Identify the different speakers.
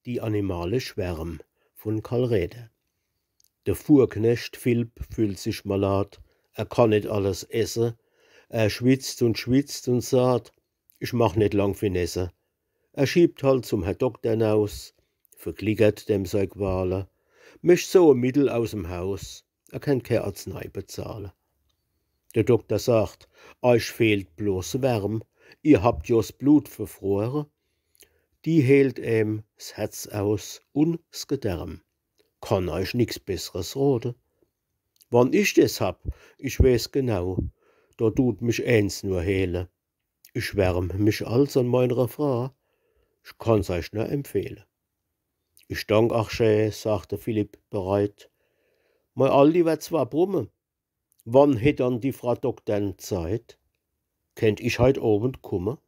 Speaker 1: Die animale Schwärm von Karl Räder. Der Fuhrknecht Philipp fühlt sich malad, er kann nicht alles essen, er schwitzt und sagt, ich mach nicht lang Finesse. Er schiebt halt zum Herr Doktor naus, verklickert dem sei Quale, mischt so ein Mittel aus'm Haus, er kann kein Arznei bezahlen. Der Doktor sagt, euch fehlt bloß Wärm, ihr habt jo's Blut verfroren, die hält s Herz aus und s Gedärm. Kann euch nix Besseres rote. Wann ich des hab, ich weiß genau, da tut mich eins nur hehle. Ich wärm mich als an meiner Frau, ich kann's euch nur empfehlen. Ich dank ach schä, sagte Philipp bereit. Mei Aldi wird zwar brumme. Wann hätt dann die Frau Doktorn Zeit? Kennt ich heut Abend kumme?